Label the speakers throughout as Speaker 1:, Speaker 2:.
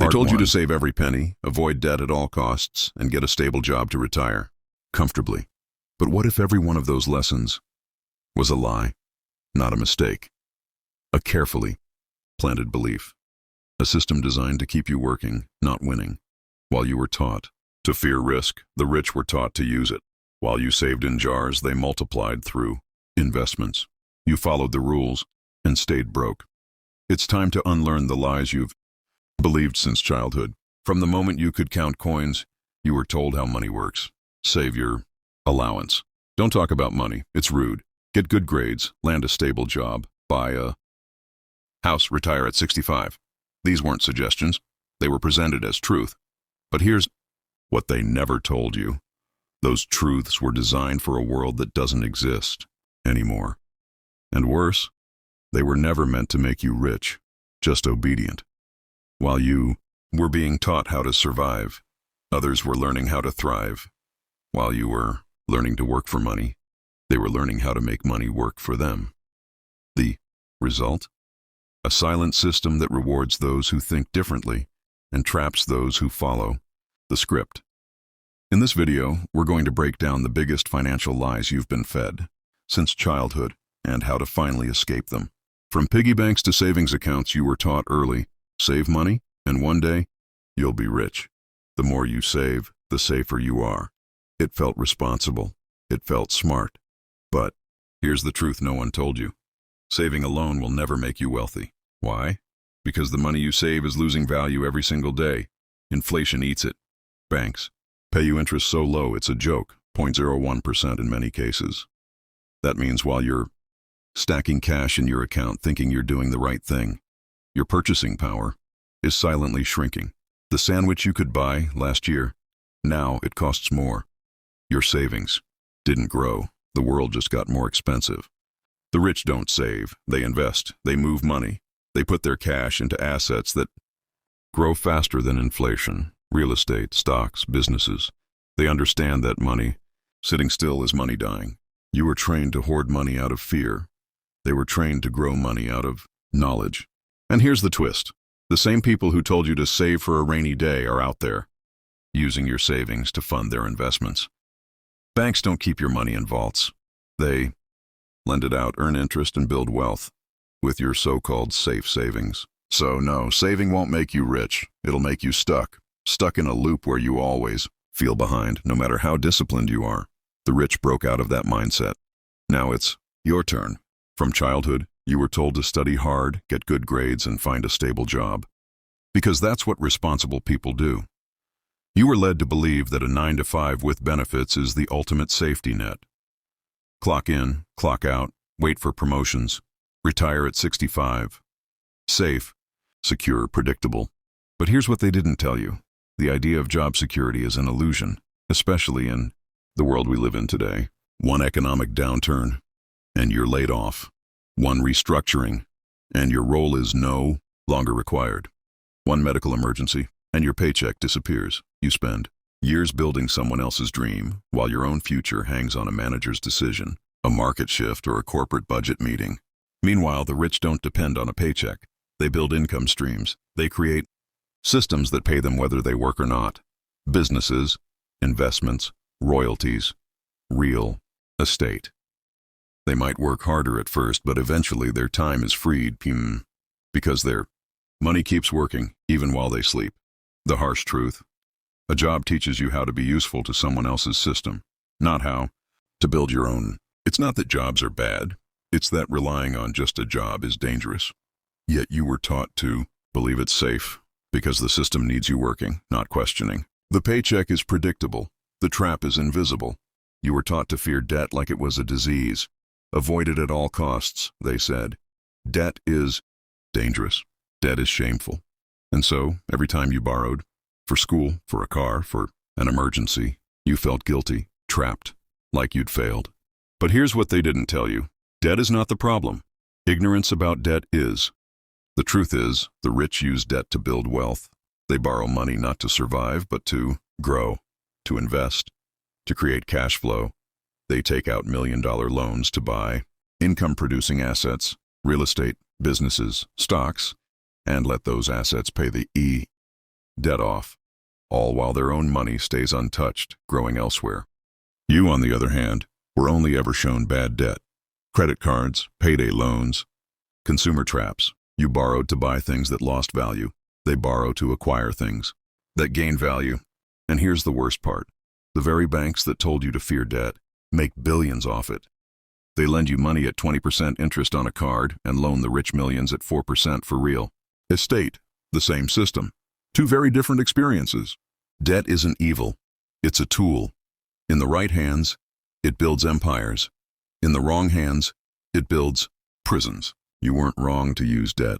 Speaker 1: told you to
Speaker 2: 1.
Speaker 1: save every penny, avoid debt at all costs, and get a stable job to retire comfortably. But what if every one of those lessons was a lie, not a mistake? A carefully planted belief. A system designed to keep you working, not winning. While you were taught to fear risk, the rich were taught to use it. While you saved in jars, they multiplied through investments. You followed the rules and stayed broke. It's time to unlearn the lies you've believed since childhood. From the moment you could count coins, you were told how money works. Save your allowance. Don't talk about money. It's rude. Get good grades, land a stable job, buy a house, retire at 65. These weren't suggestions. They were presented as truth. But here's what they never told you. Those truths were designed for a world that doesn't exist anymore. And worse, they were never meant to make you rich, just obedient. While you were being taught how to survive, others were learning how to thrive. While you were learning to work for money, they were learning how to make money work for them. The result? A silent system that rewards those who think differently and traps those who follow the script. In this video, we're going to break down the biggest financial lies you've been fed since childhood and how to finally escape them. From piggy banks to savings accounts, you were taught early, save money, and one day, you'll be rich. The more you save, the safer you are. It felt responsible. It felt smart. But here's the truth no one told you. Saving alone will never make you wealthy. Why? Because the money you save is losing value every single day. Inflation eats it. Banks pay you interest so low it's a joke, 0.01% in many cases. That means while you're stacking cash in your account thinking you're doing the right thing, your purchasing power is silently shrinking. The sandwich you could buy last year, now it costs more. Your savings didn't grow. The world just got more expensive. The rich don't save. They invest. They move money. They put their cash into assets that grow faster than inflation. Real estate, stocks, businesses. They understand that money sitting still is money dying. You were trained to hoard money out of fear. They were trained to grow money out of knowledge. And here's the twist. The same people who told you to save for a rainy day are out there, using your savings to fund their investments. Banks don't keep your money in vaults. They lend it out, earn interest, and build wealth with your so-called safe savings. So no, saving won't make you rich. It'll make you stuck in a loop where you always feel behind, no matter how disciplined you are. The rich broke out of that mindset. Now it's your turn. From childhood, you were told to study hard, get good grades, and find a stable job. Because that's what responsible people do. You were led to believe that a 9-to-5 with benefits is the ultimate safety net. Clock in, clock out, wait for promotions, retire at 65. Safe, secure, predictable. But here's what they didn't tell you. The idea of job security is an illusion, especially in the world we live in today. One economic downturn, and you're laid off. One restructuring, and your role is no longer required. One medical emergency, and your paycheck disappears. You spend years building someone else's dream, while your own future hangs on a manager's decision, a market shift, or a corporate budget meeting. Meanwhile, the rich don't depend on a paycheck. They build income streams. They create systems that pay them whether they work or not. Businesses, investments, royalties, real estate. They might work harder at first, but eventually their time is freed because their money keeps working even while they sleep. The harsh truth. A job teaches you how to be useful to someone else's system, not how to build your own. It's not that jobs are bad. It's that relying on just a job is dangerous. Yet you were taught to believe it's safe because the system needs you working, not questioning. The paycheck is predictable. The trap is invisible. You were taught to fear debt like it was a disease. Avoid it at all costs, they said. Debt is dangerous. Debt is shameful. And so, every time you borrowed, for school, for a car, for an emergency, you felt guilty, trapped, like you'd failed. But here's what they didn't tell you. Debt is not the problem. Ignorance about debt is. The truth is, the rich use debt to build wealth. They borrow money not to survive, but to grow, to invest, to create cash flow. They take out million-dollar loans to buy income-producing assets, real estate, businesses, stocks, and let those assets pay the debt off, all while their own money stays untouched, growing elsewhere. You, on the other hand, were only ever shown bad debt. Credit cards, payday loans, consumer traps. You borrowed to buy things that lost value. They borrow to acquire things that gain value. And here's the worst part. The very banks that told you to fear debt make billions off it. They lend you money at 20% interest on a card and loan the rich millions at 4% for real estate. The same system. Two very different experiences. Debt isn't evil. It's a tool. In the right hands, it builds empires. In the wrong hands, it builds prisons. You weren't wrong to use debt.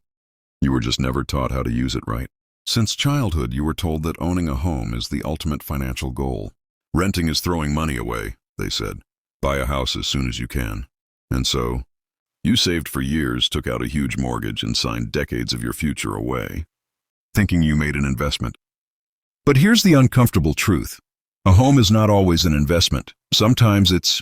Speaker 1: You were just never taught how to use it right. Since childhood, you were told that owning a home is the ultimate financial goal. Renting is throwing money away, they said. Buy a house as soon as you can. And so, you saved for years, took out a huge mortgage, and signed decades of your future away, thinking you made an investment. But here's the uncomfortable truth. A home is not always an investment. Sometimes it's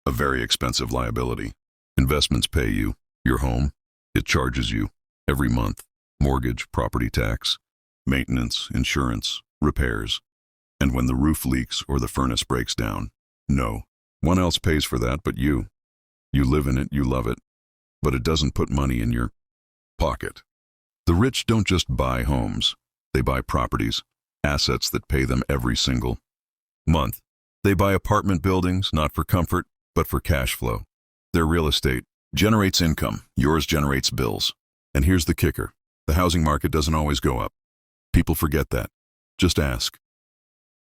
Speaker 1: a very expensive liability. Investments pay you. Your home, it charges you every month. Mortgage, property tax, maintenance, insurance, repairs. And when the roof leaks or the furnace breaks down, no one else pays for that but you. You live in it, you love it, but it doesn't put money in your pocket. The rich don't just buy homes. They buy properties, assets that pay them every single month. They buy apartment buildings, not for comfort, but for cash flow. Their real estate generates income. Yours generates bills. And here's the kicker. The housing market doesn't always go up. People forget that. Just ask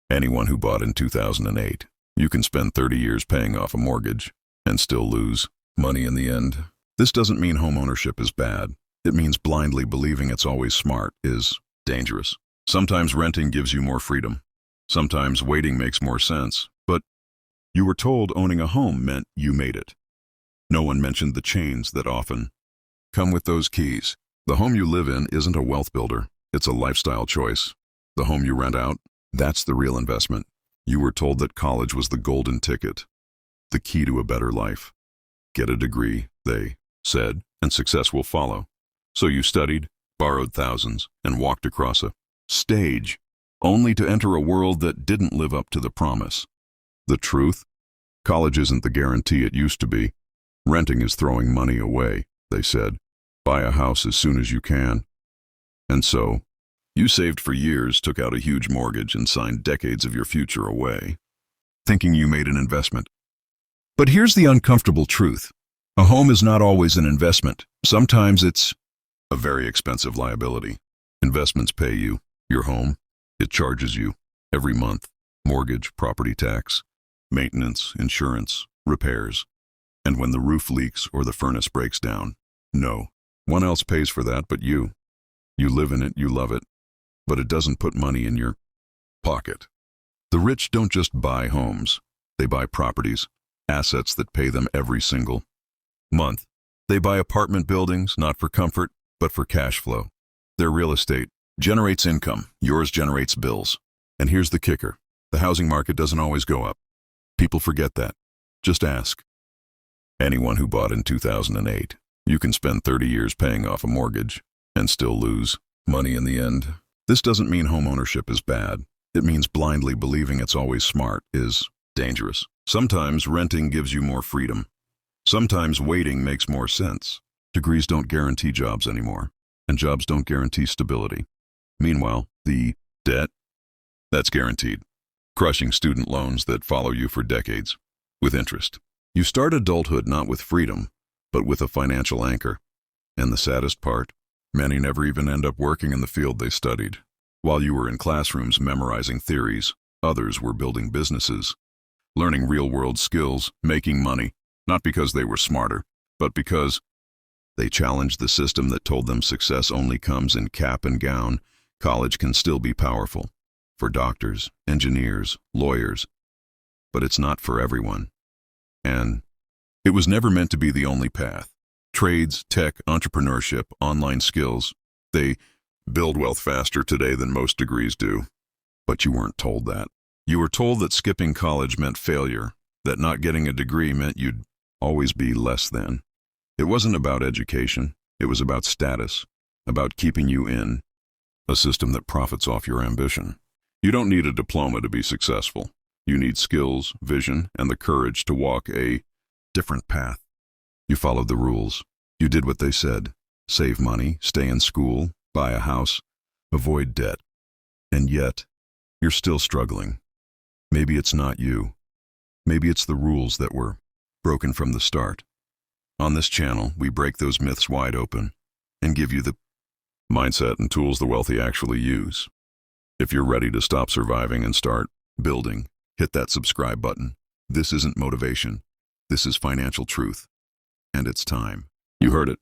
Speaker 1: anyone who bought in 2008. You can spend 30 years paying off a mortgage and still lose money in the end. This doesn't mean homeownership is bad. It means blindly believing it's always smart is dangerous. Sometimes renting gives you more freedom. Sometimes waiting makes more sense. But you were told owning a home meant you made it. No one mentioned the chains that often come with those keys. The home you live in isn't a wealth builder. It's a lifestyle choice. The home you rent out, that's the real investment. You were told that college was the golden ticket, the key to a better life. Get a degree, they said, and success will follow. So you studied, borrowed thousands, and walked across a stage, only to enter a world that didn't live up to the promise. The truth? College isn't the guarantee it used to be. Renting is throwing money away, they said. Buy a house as soon as you can. And so, you saved for years, took out a huge mortgage, and signed decades of your future away, thinking you made an investment. But here's the uncomfortable truth. A home is not always an investment. Sometimes it's a very expensive liability. Investments pay you. Your home, it charges you every month. Mortgage, property tax, maintenance, insurance, repairs. And when the roof leaks or the furnace breaks down, no one else pays for that but you. You live in it, you love it, but it doesn't put money in your pocket. The rich don't just buy homes. They buy properties, assets that pay them every single month. They buy apartment buildings, not for comfort, but for cash flow. Their real estate generates income. Yours generates bills. And here's the kicker. The housing market doesn't always go up. People forget that. Just ask anyone who bought in 2008. You can spend 30 years paying off a mortgage and still lose money in the end. This doesn't mean homeownership is bad. It means blindly believing it's always smart is dangerous. Sometimes renting gives you more freedom. Sometimes waiting makes more sense. Degrees don't guarantee jobs anymore, and jobs don't guarantee stability. Meanwhile, the debt, that's guaranteed. Crushing student loans that follow you for decades, with interest. You start adulthood not with freedom, but with a financial anchor. And the saddest part, many never even end up working in the field they studied. While you were in classrooms memorizing theories, others were building businesses, learning real-world skills, making money, not because they were smarter, but because they challenged the system that told them success only comes in cap and gown. College can still be powerful for doctors, engineers, lawyers, but it's not for everyone. And it was never meant to be the only path. Trades, tech, entrepreneurship, online skills, they build wealth faster today than most degrees do. But you weren't told that. You were told that skipping college meant failure, that not getting a degree meant you'd always be less than. It wasn't about education. It was about status, about keeping you in a system that profits off your ambition. You don't need a diploma to be successful. You need skills, vision, and the courage to walk a different path. You followed the rules. You did what they said. Save money, stay in school, buy a house, avoid debt. And yet, you're still struggling. Maybe it's not you. Maybe it's the rules that were broken from the start. On this channel, we break those myths wide open and give you the mindset and tools the wealthy actually use. If you're ready to stop surviving and start building, hit that subscribe button. This isn't motivation. This is financial truth. And it's time. You heard it.